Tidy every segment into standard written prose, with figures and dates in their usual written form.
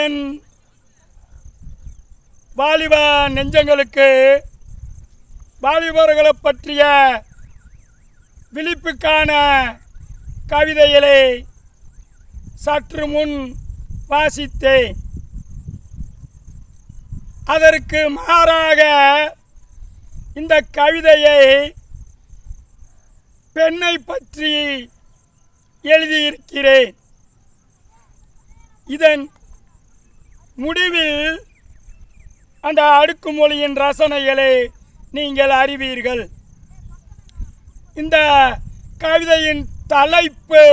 என் வாலிப நெஞ்சங்களுக்கு வாலிபர்களை பற்றிய விழிப்புக்கான கவிதைகளை சற்று முன் வாசித்தேன். அதற்கு மாறாக இந்த கவிதையை பெண்ணை பற்றி எழுதியிருக்கிறேன். இதன் முடிவில் அந்த அடுக்குமொழியின் ரசனைகளை நீங்கள் அறிவீர்கள். இந்த கவிதையின் தலைப்பு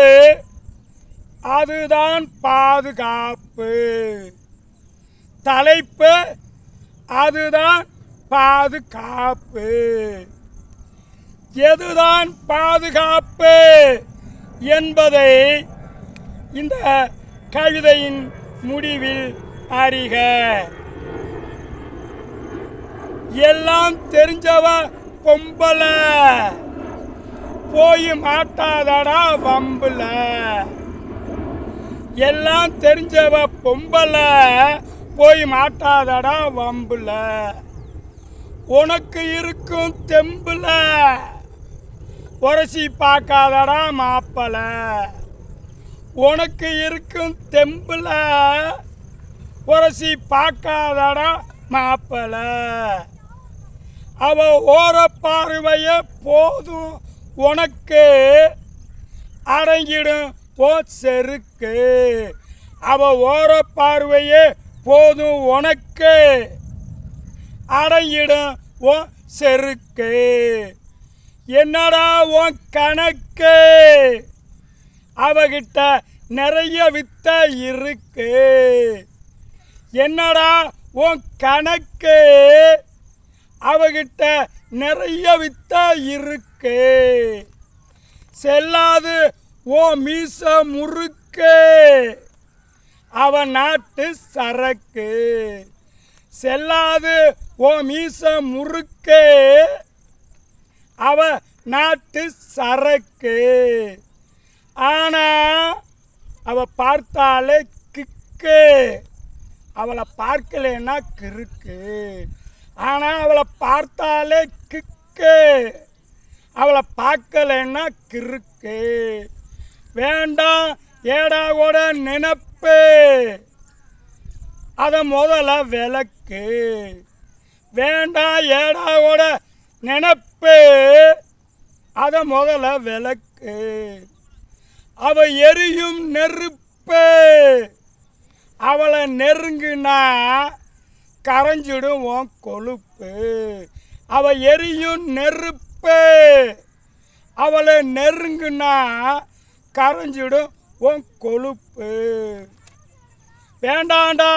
அதுதான் பாதுகாப்பு. தலைப்பு அதுதான் பாதுகாப்பு. எதுதான் பாதுகாப்பு என்பதை இந்த கவிதையின் முடிவில் அறிக. எல்லாம் தெரிஞ்சவ பொம்பல போய் மாட்டாதடா வம்புல. எல்லாம் தெரிஞ்சவ பொம்பல போய் மாட்டாதடா வம்புல. உனக்கு இருக்கும் தெம்புல உரசி பார்க்காதடா மாப்பல. உனக்கு இருக்கும் தெம்புல உரசி பார்க்காதடா மாப்பல. அவ ஓர பார்வைய போதும் உனக்கு அடங்கிடும் ஓ செருக்கு. அவ ஓர பார்வையே போதும் உனக்கு அடங்கிடும் ஓ செருக்கு. என்னடா உன் கணக்கு அவகிட்ட நிறைய வித்த இருக்கு. என்னடா உன் கணக்கு அவகிட்ட நிறைய வித்த இருக்கு. செல்லாது ஓ மீச முறுக்கு அவ நாட்டு சரக்கு. செல்லாது ஓ மீச முறுக்கு அவ நாட்டு சரக்கு. ஆனா அவ பார்த்தாலே கிக்கு, அவளை பார்க்கலன்னா கிறுக்கு. ஆனா அவளை பார்த்தாலே கிக்கு, அவளை பார்க்கலன்னா கிறுக்கு. வேண்டாம் ஏடா கூட நினைப்பு அதை முதல்ல விளக்கு. வேண்டாம் ஏடா கூட நினைப்பு அதை முதல்ல விளக்கு. அவ எரியும் நெருப்பு அவளை நெருங்குனா கரைஞ்சிடும் உன் கொழுப்பு. அவ எரியும் நெருப்பு அவளை நெருங்குனா கரைஞ்சிடும் உன் கொழுப்பு. வேண்டாண்டா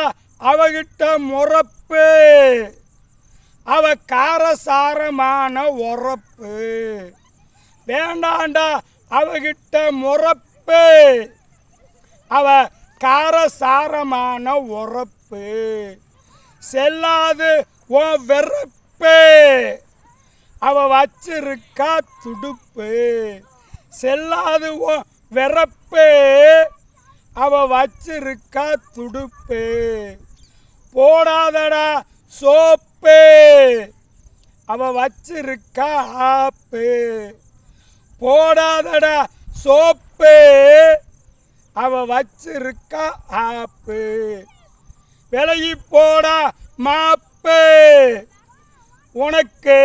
அவகிட்ட முறப்பு அவ காரசாரமான உறப்பு. வேண்டாண்டா அவகிட்ட முறப்பு அவ காரசாரமான உறப்பு. செல்லாது ஓ வெறுப்பு அவ வச்சிருக்கா துடுப்பு. செல்லாது ஓ வெறுப்பு அவ வச்சிருக்கா துடுப்பு. போடாதடா சோப்பு அவ வச்சிருக்கா ஆப்பு. போடாதடா சோப்பு அவ வச்சிருக்கா ஆப்பு. விலகி போடா மாப்பு உனக்கு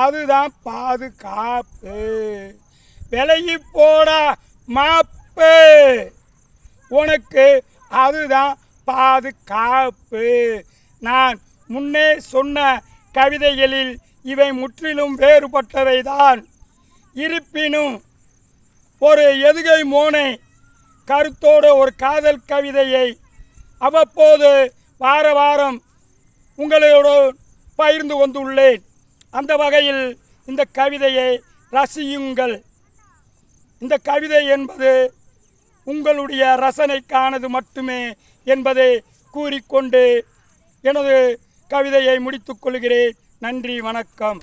அதுதான் பாதுகாப்பு. விலகி போடா மாப்பு உனக்கு அதுதான் பாதுகாப்பு. நான் முன்னே சொன்ன கவிதைகளில் இவை முற்றிலும் வேறுபட்டவைதான். இருப்பினும் ஒரு எதுகை மோனை கருத்தோடு ஒரு காதல் கவிதையை அவ்வப்போது வார வாரம் உங்களோடு பகிர்ந்து கொண்டுள்ளேன். அந்த வகையில் இந்த கவிதையை ரசியுங்கள். இந்த கவிதை என்பது உங்களுடைய ரசனைக்கானது மட்டுமே என்பதை கூறிக்கொண்டு எனது கவிதையை முடித்துக் கொள்கிறேன். நன்றி, வணக்கம்.